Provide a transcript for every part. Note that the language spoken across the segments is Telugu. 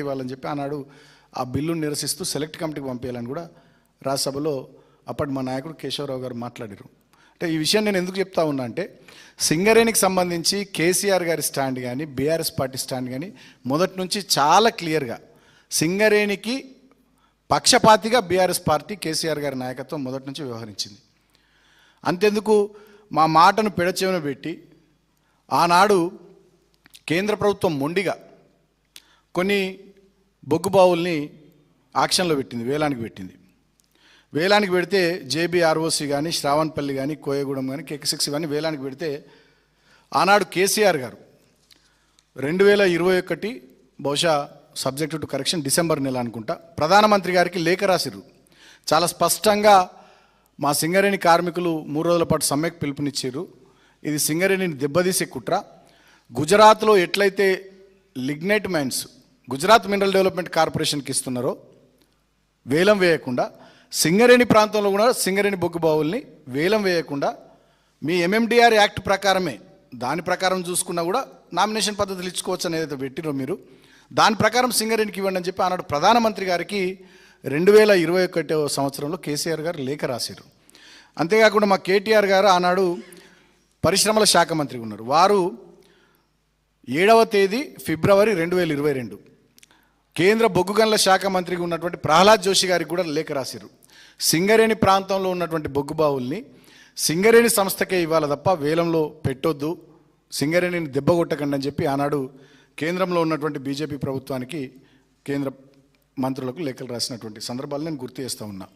ఇవ్వాలని చెప్పి ఆనాడు ఆ బిల్లును నిరసిస్తూ సెలెక్ట్ కమిటీకి పంపించాలని కూడా రాజ్యసభలో అప్పటి మా నాయకుడు కేశవరావు గారు మాట్లాడారు. అంటే ఈ విషయం నేను ఎందుకు చెప్తా ఉన్నా అంటే సింగరేణికి సంబంధించి కేసీఆర్ గారి స్టాండ్ కానీ బీఆర్ఎస్ పార్టీ స్టాండ్ కానీ మొదటి నుంచి చాలా క్లియర్గా సింగరేణికి పక్షపాతిగా బీఆర్ఎస్ పార్టీ కేసీఆర్ గారి నాయకత్వం మొదటి నుంచి వ్యవహరించింది. అంతెందుకు మా మాటను పెడచెవిన పెట్టి ఆనాడు కేంద్ర ప్రభుత్వం మొండిగా కొన్ని బొగ్గుబావుల్ని ఆక్షన్లో పెట్టింది, వేలానికి పెడితే జేబీఆర్ఓసి కానీ శ్రావణపల్లి కానీ కోయగూడెం కానీ కేక్6 కానీ వేలానికి పెడితే ఆనాడు కేసీఆర్ గారు 2021 బహుశా సబ్జెక్టు టు కరెక్షన్ డిసెంబర్ నెల అనుకుంటా ప్రధానమంత్రి గారికి లేఖ రాసిర్రు. చాలా స్పష్టంగా మా సింగరేణి కార్మికులు 3 రోజుల పాటు సమ్మెకు పిలుపునిచ్చారు, ఇది సింగరేణిని దెబ్బతీసే కుట్ర. గుజరాత్లో ఎట్లయితే lignite mines Gujarat mineral development కార్పొరేషన్కి ఇస్తున్నారో వేలం వేయకుండా సింగరేణి ప్రాంతంలో కూడా సింగరేణి బొగ్గు బావుల్ని వేలం వేయకుండా మీ ఎంఎండిఆర్ యాక్ట్ ప్రకారమే దాని ప్రకారం చూసుకున్నా కూడా నామినేషన్ పద్ధతులు ఇచ్చుకోవచ్చు అని ఏదైతే పెట్టిరో మీరు దాని ప్రకారం సింగరేణికి ఇవ్వండి అని చెప్పి ఆనాడు ప్రధానమంత్రి గారికి 2021 సంవత్సరంలో కేసీఆర్ గారు లేఖ రాశారు. అంతేకాకుండా మా కేటీఆర్ గారు ఆనాడు పరిశ్రమల శాఖ మంత్రిగా ఉన్నారు. వారు 7వ తేదీ ఫిబ్రవరి 2022 కేంద్ర బొగ్గు గనుల శాఖ మంత్రిగా ఉన్నటువంటి ప్రహ్లాద్ జోషి గారికి కూడా లేఖ రాశారు. సింగరేణి ప్రాంతంలో ఉన్నటువంటి బొగ్గు బావుల్ని సింగరేణి సంస్థకే ఇవ్వాలి తప్ప వేలంలో పెట్టొద్దు, సింగరేణిని దెబ్బగొట్టకండి అని చెప్పి ఆనాడు కేంద్రంలో ఉన్నటువంటి బీజేపీ ప్రభుత్వానికి కేంద్ర మంత్రులకు లేఖలు రాసినటువంటి సందర్భాలు నేను గుర్తు చేస్తూ ఉన్నా.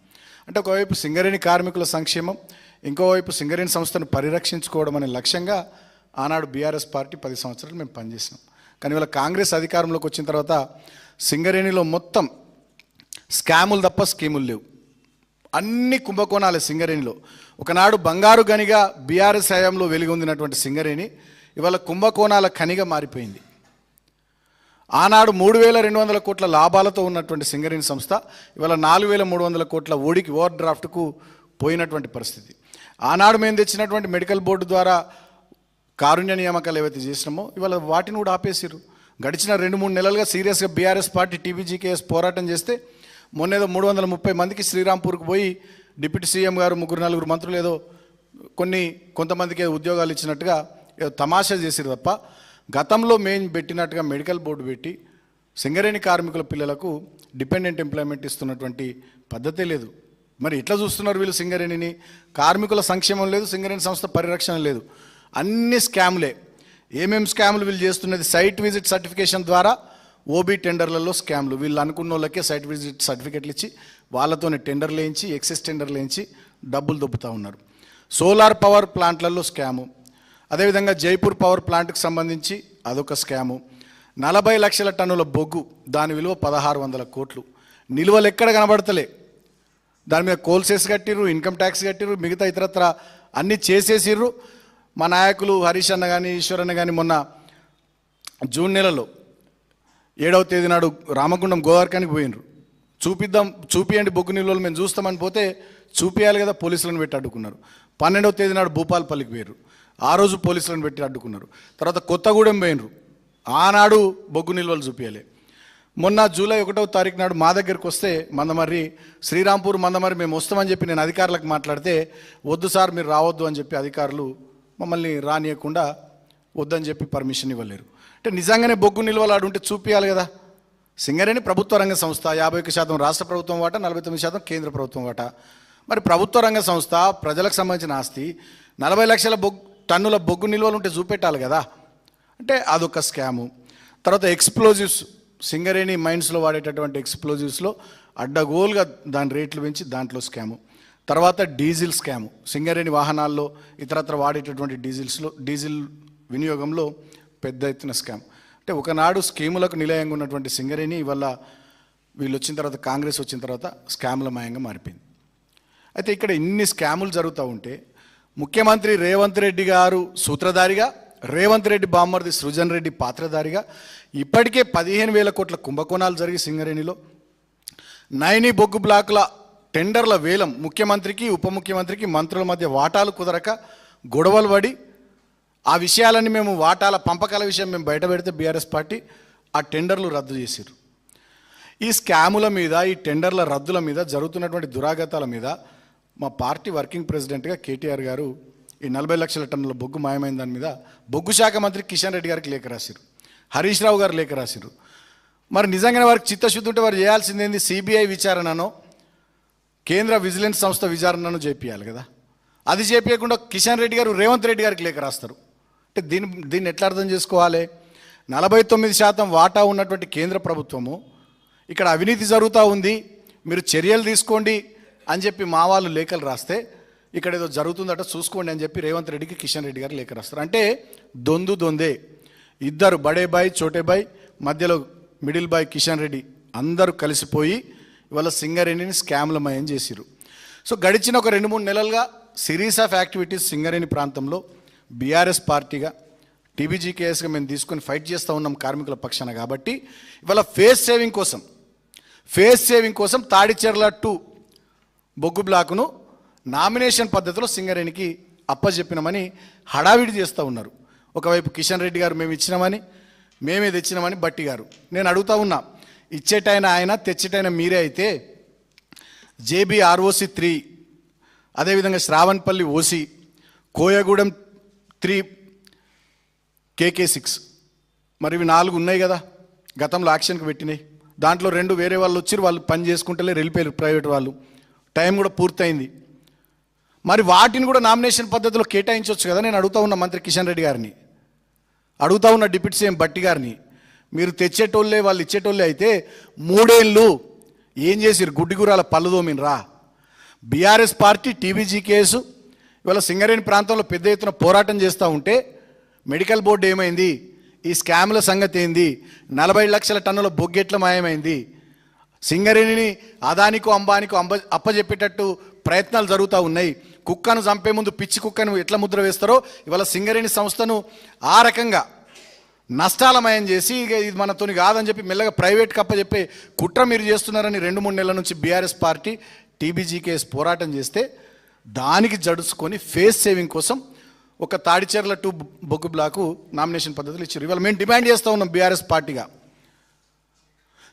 అంటే ఒకవైపు సింగరేణి కార్మికుల సంక్షేమం, ఇంకోవైపు సింగరేణి సంస్థను పరిరక్షించుకోవడం అనే లక్ష్యంగా ఆనాడు బీఆర్ఎస్ పార్టీ 10 సంవత్సరాలు మేము పనిచేసినాం. కానీ ఇవాళ కాంగ్రెస్ అధికారంలోకి వచ్చిన తర్వాత సింగరేణిలో మొత్తం స్కాములు తప్ప స్కీములు లేవు, అన్ని కుంభకోణాలే సింగరేణిలో. ఒకనాడు బంగారు గనిగా బీఆర్ఎస్ హయాంలో వెలుగొందినటువంటి సింగరేణి ఇవాళ కుంభకోణాల ఖనిగా మారిపోయింది. ఆనాడు 3,200 కోట్ల లాభాలతో ఉన్నటువంటి సింగరేణి సంస్థ ఇవాళ 4,300 కోట్ల ఓవర్ డ్రాఫ్ట్కు పోయినటువంటి పరిస్థితి. ఆనాడు మేము తెచ్చినటువంటి మెడికల్ బోర్డు ద్వారా కారుణ్య నియామకాలు ఏవైతే చేసినామో ఇవాళ వాటిని కూడా ఆపేసారు. గడిచిన 2-3 నెలలుగా సీరియస్గా బీఆర్ఎస్ పార్టీ టీబీజీకేఎస్ పోరాటం చేస్తే మొన్నేదో 330 మందికి శ్రీరాంపూర్కి పోయి డిప్యూటీ సీఎం గారు 3-4 మంత్రులు ఏదో కొంతమందికి ఉద్యోగాలు ఇచ్చినట్టుగా ఏదో తమాషా చేసిరు తప్ప గతంలో మేము పెట్టినట్టుగా మెడికల్ బోర్డు పెట్టి సింగరేణి కార్మికుల పిల్లలకు డిపెండెంట్ ఎంప్లాయ్మెంట్ ఇస్తున్నటువంటి పద్ధతే లేదు. మరి ఎట్లా చూస్తున్నారు వీళ్ళు సింగరేణిని? కార్మికుల సంక్షేమం లేదు, సింగరేణి సంస్థ పరిరక్షణ లేదు, అన్ని స్కాములే. ఏమేమి స్కాములు వీళ్ళు చేస్తున్నది? సైట్ విజిట్ సర్టిఫికేషన్ ద్వారా ఓబీ టెండర్లలో స్కామ్లు. వీళ్ళు అనుకున్న వాళ్ళకే సైట్ విజిట్ సర్టిఫికెట్లు ఇచ్చి వాళ్ళతోనే టెండర్లు వేయించి ఎక్సెస్ టెండర్లు వేయించి డబ్బులు దొబ్బుతూ ఉన్నారు. సోలార్ పవర్ ప్లాంట్లలో స్కాము, అదేవిధంగా జైపూర్ పవర్ ప్లాంట్కి సంబంధించి అదొక స్కాము. 40 లక్షల టన్నుల బొగ్గు, దాని విలువ 1,600 కోట్లు, నిల్వలు ఎక్కడ కనబడతలే. దాని మీద కోల్ సెస్ కట్టిర్రు, ఇన్కమ్ ట్యాక్స్ కట్టిర్రు, మిగతా ఇతరత్ర అన్నీ చేసేసిర్రు. మా నాయకులు హరీష్ అన్న కానీ ఈశ్వర్ అన్న కానీ మొన్న జూన్ నెలలో 7వ తేదీ నాడు రామగుండం గోదావరికానికి పోయినరు. చూపియండి బొగ్గు నిల్వలు మేము చూస్తామని పోతే చూపియాలి కదా, పోలీసులను పెట్టి అడ్డుకున్నారు. 12వ తేదీ నాడు భూపాలపల్లికి పోయినరు, ఆ రోజు పోలీసులను పెట్టి అడ్డుకున్నారు. తర్వాత కొత్తగూడెం పోయినరు, ఆనాడు బొగ్గు నిల్వలు చూపించాలి. మొన్న జూలై 1వ తారీఖు నాడు మా దగ్గరికి వస్తే మందమర్రి శ్రీరాంపూర్ మందమర్రి మేము వస్తామని చెప్పి నేను అధికారులకు మాట్లాడితే వద్దు సార్ మీరు రావద్దు అని చెప్పి అధికారులు మమ్మల్ని రానియకుండా వద్దని చెప్పి పర్మిషన్ ఇవ్వలేరు. అంటే నిజంగానే బొగ్గు నిల్వలు ఆడుంటే చూపించాలి కదా. సింగరేణి ప్రభుత్వ రంగ సంస్థ, 51% రాష్ట్ర ప్రభుత్వం వాటా, 49% కేంద్ర ప్రభుత్వం వాటా. మరి ప్రభుత్వ రంగ సంస్థ, ప్రజలకు సంబంధించిన ఆస్తి, 40 లక్షల టన్నుల బొగ్గు నిల్వలు ఉంటే చూపెట్టాలి కదా. అంటే అదొక స్కాము. తర్వాత ఎక్స్ప్లోజివ్స్, సింగరేణి మైన్స్లో వాడేటటువంటి ఎక్స్ప్లోజివ్స్లో అడ్డగోలుగా దాని రేట్లు పెంచి దాంట్లో స్కాము. తర్వాత డీజిల్ స్కాము, సింగరేణి వాహనాల్లో ఇతరత్ర వాడేటటువంటి డీజిల్ వినియోగంలో పెద్ద ఎత్తున స్కామ్. అంటే ఒకనాడు స్కీములకు నిలయంగా ఉన్నటువంటి సింగరేణి ఇవాళ వీళ్ళు వచ్చిన తర్వాత, కాంగ్రెస్ వచ్చిన తర్వాత స్కాముల మయంగా మారిపోయింది. అయితే ఇక్కడ ఇన్ని స్కాములు జరుగుతూ ఉంటే ముఖ్యమంత్రి రేవంత్ రెడ్డి గారు సూత్రధారిగా, రేవంత్ రెడ్డి బామ్మర్ది సృజన్ రెడ్డి పాత్రధారిగా ఇప్పటికే 15,000 కోట్ల కుంభకోణాలు జరిగి సింగరేణిలో నైని బొగ్గు బ్లాకుల టెండర్ల వేలం, ముఖ్యమంత్రికి ఉప ముఖ్యమంత్రికి మంత్రుల మధ్య వాటాలు కుదరక గొడవలు పడి ఆ విషయాలన్నీ మేము వాటాల పంపకాల విషయం మేము బయట పెడితే బీఆర్ఎస్ పార్టీ ఆ టెండర్లు రద్దు చేశారు. ఈ స్కాముల మీద, ఈ టెండర్ల రద్దుల మీద, జరుగుతున్నటువంటి దురాగతాల మీద మా పార్టీ వర్కింగ్ ప్రెసిడెంట్గా కేటీఆర్ గారు ఈ 40 లక్షల టన్నుల బొగ్గు మాయమైన దాని మీద బొగ్గు శాఖ మంత్రి కిషన్ రెడ్డి గారికి లేఖ రాశారు, హరీష్ రావు గారు లేఖ రాశారు. మరి నిజంగానే వారికి చిత్తశుద్ధి ఉంటే వారు చేయాల్సింది ఏంది? సిబిఐ విచారణనో కేంద్ర విజిలెన్స్ సంస్థ విచారణను చేపియాలి కదా. అది చేపించకుండా కిషన్ రెడ్డి గారు రేవంత్ రెడ్డి గారికి లేఖ రాస్తారు. అంటే దీన్ని ఎట్లా అర్థం చేసుకోవాలి? 49% వాటా ఉన్నటువంటి కేంద్ర ప్రభుత్వము ఇక్కడ అవినీతి జరుగుతూ ఉంది, మీరు చర్యలు తీసుకోండి అని చెప్పి మా వాళ్ళు లేఖలు రాస్తే ఇక్కడ ఏదో జరుగుతుందట చూసుకోండి అని చెప్పి రేవంత్ రెడ్డికి కిషన్ రెడ్డి గారు లేఖ రాస్తారు. అంటే దొందే ఇద్దరు, బడే బాయ్ చోటే బాయ్, మధ్యలో మిడిల్ బాయ్ కిషన్ రెడ్డి అందరూ కలిసిపోయి ఇవాళ సింగరేణిని స్కామ్లమయం చేసిరు. సో గడిచిన ఒక 2-3 నెలలుగా సిరీస్ ఆఫ్ యాక్టివిటీస్ సింగరేణి ప్రాంతంలో బీఆర్ఎస్ పార్టీగా టీబీజీకేఎస్గా మేము తీసుకొని ఫైట్ చేస్తూ ఉన్నాం కార్మికుల పక్షాన. కాబట్టి ఇవాళ ఫేస్ సేవింగ్ కోసం తాడిచెర్ల 2 బొగ్గు బ్లాకును నామినేషన్ పద్ధతిలో సింగరేణికి అప్పచెప్పినామని హడావిడి చేస్తూ ఉన్నారు. ఒకవైపు కిషన్ రెడ్డి గారు మేమే తెచ్చినామని బట్టి గారు. నేను అడుగుతా ఉన్నా, ఇచ్చేటైన ఆయన తెచ్చేటైన మీరే అయితే జేబీ ఆర్ఓసి 3, అదేవిధంగా శ్రావణపల్లి ఓసి, కోయగూడెం 3, కేకే 6, మరి ఇవి 4 ఉన్నాయి కదా గతంలో యాక్షన్కి పెట్టినాయి. దాంట్లో 2 వేరే వాళ్ళు వచ్చి వాళ్ళు పని చేసుకుంటలే వెళ్ళిపోయారు, ప్రైవేట్ వాళ్ళు. టైం కూడా పూర్తయింది. మరి వాటిని కూడా నామినేషన్ పద్ధతిలో కేటాయించవచ్చు కదా. నేను అడుగుతా ఉన్న మంత్రి కిషన్ రెడ్డి గారిని, అడుగుతా ఉన్న డిప్యూటీ సీఎం బట్టి గారిని, మీరు తెచ్చేటోళ్ళే వాళ్ళు ఇచ్చేటోళ్ళే అయితే 3 ఏళ్ళు ఏం చేసిరు? గుడ్డిగురాల పళ్ళు దోమినరా? బీఆర్ఎస్ పార్టీ టీబీజీకేఎస్ ఇవాళ సింగరేణి ప్రాంతంలో పెద్ద ఎత్తున పోరాటం చేస్తూ ఉంటే మెడికల్ బోర్డు ఏమైంది? ఈ స్కామ్ల సంగతి ఏంది? 40 లక్షల టన్నుల బొగ్గెట్ల మాయమైంది? సింగరేణిని అదానికో అంబానికో అప్పజెప్పేటట్టు ప్రయత్నాలు జరుగుతూ ఉన్నాయి. కుక్కను చంపే ముందు పిచ్చి కుక్కను ఎట్లా ముద్ర వేస్తారో ఇవాళ సింగరేణి సంస్థను ఆ రకంగా నష్టాలమయం చేసి ఇక ఇది మనతోని కాదని చెప్పి మెల్లగా ప్రైవేట్కి అప్పచెప్పే కుట్ర మీరు చేస్తున్నారని 2-3 నెలల నుంచి బీఆర్ఎస్ పార్టీ టీబీజీకేఎస్ పోరాటం చేస్తే దానికి జడుచుకొని ఫేస్ సేవింగ్ కోసం ఒక తాడిచెర్ల 2 బొగ్గు బ్లాకు నామినేషన్ పద్ధతులు ఇచ్చారు. ఇవాళ మేము డిమాండ్ చేస్తూ ఉన్నాం బీఆర్ఎస్ పార్టీగా,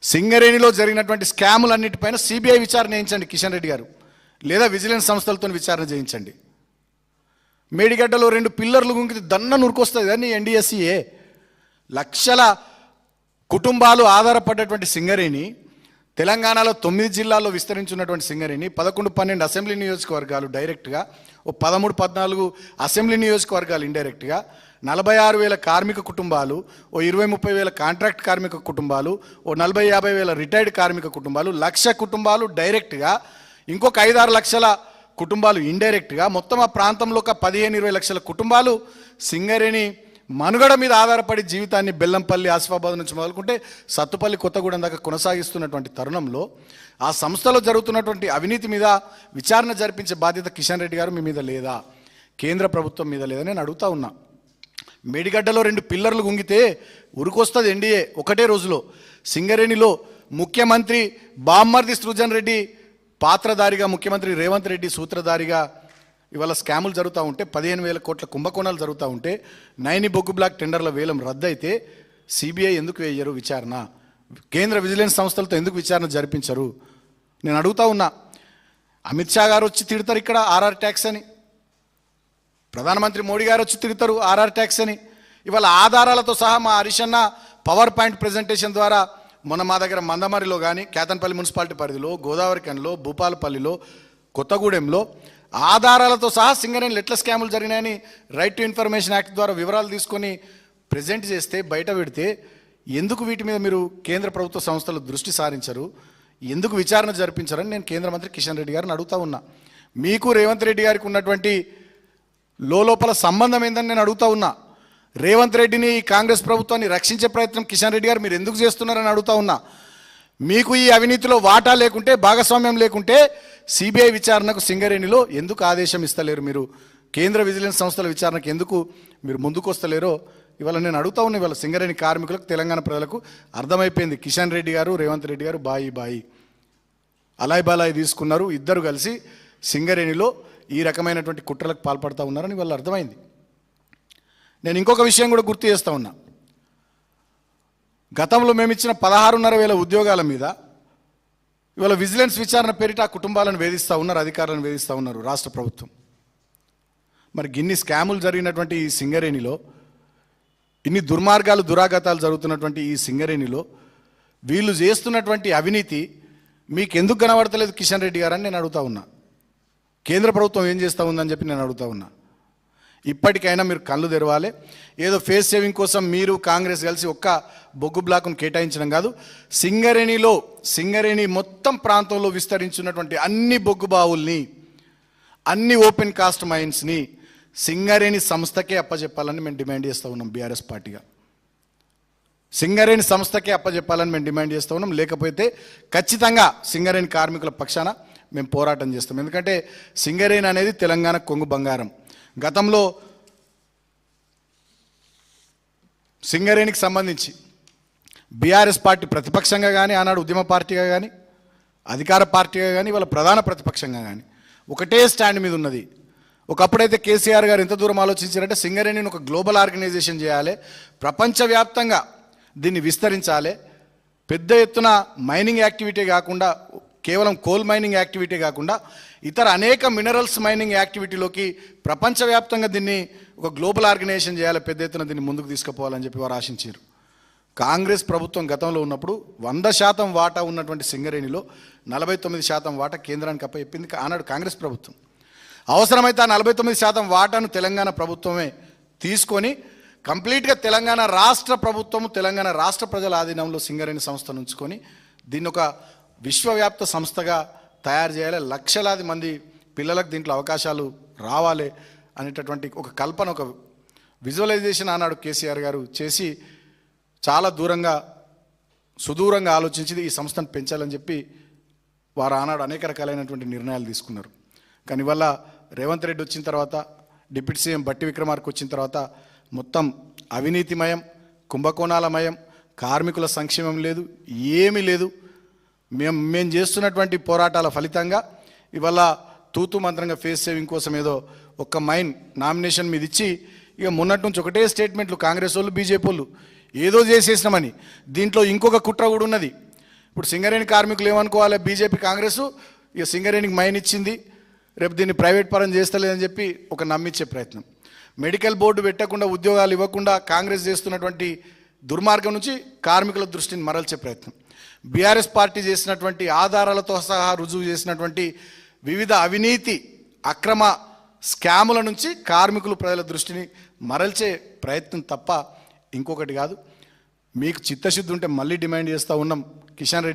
సింగరేణిలో జరిగినటువంటి స్కాములన్నిటిపైన సిబిఐ విచారణ చేయించండి కిషన్ రెడ్డి గారు, లేదా విజిలెన్స్ సంస్థలతో విచారణ చేయించండి. మేడిగడ్డలో 2 పిల్లర్లు గుంకితే దన్న నురుకొస్తుంది కానీ ఎన్డీఎస్సీఏ. లక్షల కుటుంబాలు ఆధారపడ్డటువంటి సింగరేణి, తెలంగాణలో 9 జిల్లాల్లో విస్తరించున్నటువంటి సింగరేణి, 11-12 అసెంబ్లీ నియోజకవర్గాలు డైరెక్ట్గా, 13-14 అసెంబ్లీ నియోజకవర్గాలు ఇండైరెక్ట్గా, 46,000 కార్మిక కుటుంబాలు, 20-30 వేల కాంట్రాక్ట్ కార్మిక కుటుంబాలు, 40-50 వేల రిటైర్డ్ కార్మిక కుటుంబాలు, 1,00,000 కుటుంబాలు డైరెక్ట్గా, ఇంకొక 5-6 లక్షల కుటుంబాలు ఇండైరెక్ట్గా, మొత్తం ఆ ప్రాంతంలో ఒక 15-20 లక్షల కుటుంబాలు సింగరేణి మనుగడ మీద ఆధారపడి జీవితాన్ని బెల్లంపల్లి, ఆసిఫాబాద్ నుంచి మొదలుకుంటే సత్తుపల్లి, కొత్తగూడెం దాకా కొనసాగిస్తున్నటువంటి తరుణంలో ఆ సంస్థలో జరుగుతున్నటువంటి అవినీతి మీద విచారణ జరిపించే బాధ్యత కిషన్ రెడ్డి గారు మీ మీద లేదా? కేంద్ర ప్రభుత్వం మీద లేదా? నేను అడుగుతా ఉన్నా. మేడిగడ్డలో 2 పిల్లర్లు గుంగితే ఉరికొస్తుంది ఎన్డీఏ ఒకటే రోజులో. సింగరేణిలో ముఖ్యమంత్రి బామ్మర్ది సృజన్ రెడ్డి పాత్రధారిగా, ముఖ్యమంత్రి రేవంత్ రెడ్డి సూత్రధారిగా ఇవాళ స్కాములు జరుగుతూ ఉంటే, 15,000 కోట్ల కుంభకోణాలు జరుగుతూ ఉంటే, నైని బొగ్గు బ్లాక్ టెండర్ల వేలం రద్దయితే సిబిఐ ఎందుకు వేయరు విచారణ? కేంద్ర విజిలెన్స్ సంస్థలతో ఎందుకు విచారణ జరిపించరు? నేను అడుగుతా ఉన్నా. అమిత్ షా గారు వచ్చి తిడతారు ఇక్కడ ఆర్ఆర్ ట్యాక్స్ అని, ప్రధానమంత్రి మోడీ గారు వచ్చి తిడతారు ఆర్ఆర్ ట్యాక్స్ అని. ఇవాళ ఆధారాలతో సహా మా హరీషన్న పవర్ పాయింట్ ప్రజెంటేషన్ ద్వారా మొన్న మా దగ్గర మందమరిలో కానీ, కేతన్పల్లి మున్సిపాలిటీ పరిధిలో, గోదావరిఖనిలో, భూపాలపల్లిలో, కొత్తగూడెంలో ఆధారాలతో సహా సింగరేణిలో ఎట్లా స్కాములు జరిగినాయని రైట్ టు ఇన్ఫర్మేషన్ యాక్ట్ ద్వారా వివరాలు తీసుకొని ప్రజెంట్ చేస్తే, బయట పెడితే ఎందుకు వీటి మీద మీరు కేంద్ర ప్రభుత్వ సంస్థలు దృష్టి సారించరు? ఎందుకు విచారణ జరిపించరని నేను కేంద్ర మంత్రి కిషన్ రెడ్డి గారిని అడుగుతా ఉన్నా. మీకు రేవంత్ రెడ్డి గారికి ఉన్నటువంటి లోపల సంబంధం ఏందని నేను అడుగుతా ఉన్నా. రేవంత్ రెడ్డిని, కాంగ్రెస్ ప్రభుత్వాన్ని రక్షించే ప్రయత్నం కిషన్ రెడ్డి గారు మీరు ఎందుకు చేస్తున్నారని అడుగుతా ఉన్నా. మీకు ఈ అవినీతిలో వాటా లేకుంటే, భాగస్వామ్యం లేకుంటే సిబిఐ విచారణకు సింగరేణిలో ఎందుకు ఆదేశం ఇస్తలేరు? మీరు కేంద్ర విజిలెన్స్ సంస్థల విచారణకు ఎందుకు మీరు ముందుకు వస్తలేరో ఇవాళ నేను అడుగుతా ఉన్నా. ఇవాళ సింగరేణి కార్మికులకు, తెలంగాణ ప్రజలకు అర్థమైపోయింది. కిషన్ రెడ్డి గారు, రేవంత్ రెడ్డి గారు బాయి అలాయ్ బాలాయి తీసుకున్నారు. ఇద్దరు కలిసి సింగరేణిలో ఈ రకమైనటువంటి కుట్రలకు పాల్పడుతూ ఉన్నారని వాళ్ళు అర్థమైంది. నేను ఇంకొక విషయం కూడా గుర్తు చేస్తూ ఉన్నా. గతంలో మేము ఇచ్చిన 16,500 ఉద్యోగాల మీద ఇవాళ విజిలెన్స్ విచారణ పేరిట ఆ కుటుంబాలను వేధిస్తూ ఉన్నారు, అధికారులను వేధిస్తూ ఉన్నారు రాష్ట్ర ప్రభుత్వం. మరి గిన్ని స్కాములు జరిగినటువంటి ఈ సింగరేణిలో, ఇన్ని దుర్మార్గాలు దురాఘాతాలు జరుగుతున్నటువంటి ఈ సింగరేణిలో వీళ్ళు చేస్తున్నటువంటి అవినీతి మీకు ఎందుకు కనబడతలేదు కిషన్ రెడ్డి గారని నేను అడుగుతా ఉన్నా. కేంద్ర ప్రభుత్వం ఏం చేస్తూ ఉందని చెప్పి నేను అడుగుతా ఉన్నా. ఇప్పటికైనా మీరు కళ్ళు తెరవాలి. ఏదో ఫేస్ సేవింగ్ కోసం మీరు కాంగ్రెస్ కలిసి ఒక్క బొగ్గు బ్లాక్ను కేటాయించడం కాదు, సింగరేణి మొత్తం ప్రాంతంలో విస్తరించున్నటువంటి అన్ని బొగ్గు బావుల్ని, అన్ని ఓపెన్ కాస్ట్ మైన్స్ని సింగరేణి సంస్థకే అప్పచెప్పాలని మేము డిమాండ్ చేస్తూ ఉన్నాం. బీఆర్ఎస్ పార్టీగా సింగరేణి సంస్థకే అప్పచెప్పాలని మేము డిమాండ్ చేస్తూ ఉన్నాం. లేకపోతే ఖచ్చితంగా సింగరేణి కార్మికుల పక్షాన మేము పోరాటం చేస్తాం. ఎందుకంటే సింగరేణి అనేది తెలంగాణ కొంగు బంగారం. గతంలో సింగరేణికి సంబంధించి బీఆర్ఎస్ పార్టీ ప్రతిపక్షంగా కానీ, ఆనాడు ఉద్యమ పార్టీగా కానీ, అధికార పార్టీగా కానీ, వాళ్ళ ప్రధాన ప్రతిపక్షంగా కానీ ఒకటే స్టాండ్ మీద ఉన్నది. ఒకప్పుడైతే కేసీఆర్ గారు ఎంత దూరం ఆలోచించారంటే సింగరేణిని ఒక గ్లోబల్ ఆర్గనైజేషన్ చేయాలి, ప్రపంచవ్యాప్తంగా దీన్ని విస్తరించాలి, పెద్ద ఎత్తున మైనింగ్ యాక్టివిటీ కాకుండా, కేవలం కోల్ మైనింగ్ యాక్టివిటీ కాకుండా ఇతర అనేక మినరల్స్ మైనింగ్ యాక్టివిటీలోకి ప్రపంచవ్యాప్తంగా దీన్ని ఒక గ్లోబల్ ఆర్గనైజేషన్ చేయాలి, పెద్ద ఎత్తున దీన్ని ముందుకు తీసుకుపోవాలని చెప్పి వారు ఆశించారు. కాంగ్రెస్ ప్రభుత్వం గతంలో ఉన్నప్పుడు 100% వాటా ఉన్నటువంటి సింగరేణిలో 49% వాటా కేంద్రానికి అప్పచెప్పింది ఆనాడు కాంగ్రెస్ ప్రభుత్వం. అవసరమైతే ఆ 49% వాటాను తెలంగాణ ప్రభుత్వమే తీసుకొని కంప్లీట్గా తెలంగాణ రాష్ట్ర ప్రభుత్వము, తెలంగాణ రాష్ట్ర ప్రజల ఆధీనంలో సింగరేణి సంస్థను ఉంచుకొని దీన్ని ఒక విశ్వవ్యాప్త సంస్థగా తయారు చేయాలి, లక్షలాది మంది పిల్లలకు దీంట్లో అవకాశాలు రావాలి అనేటటువంటి ఒక కల్పన, ఒక విజువలైజేషన్ ఆనాడు కేసీఆర్ గారు చేసి చాలా సుదూరంగా ఆలోచించి ఈ సంస్థను పెంచాలని చెప్పి వారు ఆనాడు అనేక రకాలైనటువంటి నిర్ణయాలు తీసుకున్నారు. కానీ ఇవాళ రేవంత్ రెడ్డి వచ్చిన తర్వాత, డిప్యూటీ సీఎం బట్టి విక్రమార్క వచ్చిన తర్వాత మొత్తం అవినీతిమయం, కుంభకోణాలమయం, కార్మికుల సంక్షేమం లేదు, ఏమీ లేదు. మేము చేస్తున్నటువంటి పోరాటాల ఫలితంగా ఇవాళ తూతు మంత్రంగా ఫేస్ సేవింగ్ కోసం ఏదో ఒక్క మైన్ నామినేషన్ మీద ఇచ్చి ఇక మొన్నటి నుంచి ఒకటే స్టేట్మెంట్లు కాంగ్రెస్ వాళ్ళు, బీజేపీ వాళ్ళు ఏదో చేసేసినామని. దీంట్లో ఇంకొక కుట్ర కూడా ఉన్నది. ఇప్పుడు సింగరేణి కార్మికులు ఏమనుకోవాలి, బీజేపీ కాంగ్రెస్ ఇక సింగరేణికి మైన్ ఇచ్చింది, రేపు దీన్ని ప్రైవేట్ పరం చేస్తలేదని చెప్పి ఒక నమ్మించే ప్రయత్నం. మెడికల్ బోర్డు పెట్టకుండా, ఉద్యోగాలు ఇవ్వకుండా కాంగ్రెస్ చేస్తున్నటువంటి దుర్మార్గం నుంచి కార్మికుల దృష్టిని మరల్చే ప్రయత్నం. బీఆర్ఎస్ పార్టీ చేసినటువంటి ఆధారాలతో సహా రుజువు చేసినటువంటి వివిధ అవినీతి అక్రమ స్కాముల నుంచి కార్మికులు, ప్రజల దృష్టిని మరల్చే ప్రయత్నం తప్ప ఇంకొకటి కాదు. మీకు చిత్తశుద్ధి ఉంటే మళ్ళీ డిమాండ్ చేస్తూ ఉన్నాం, కిషన్ రెడ్డి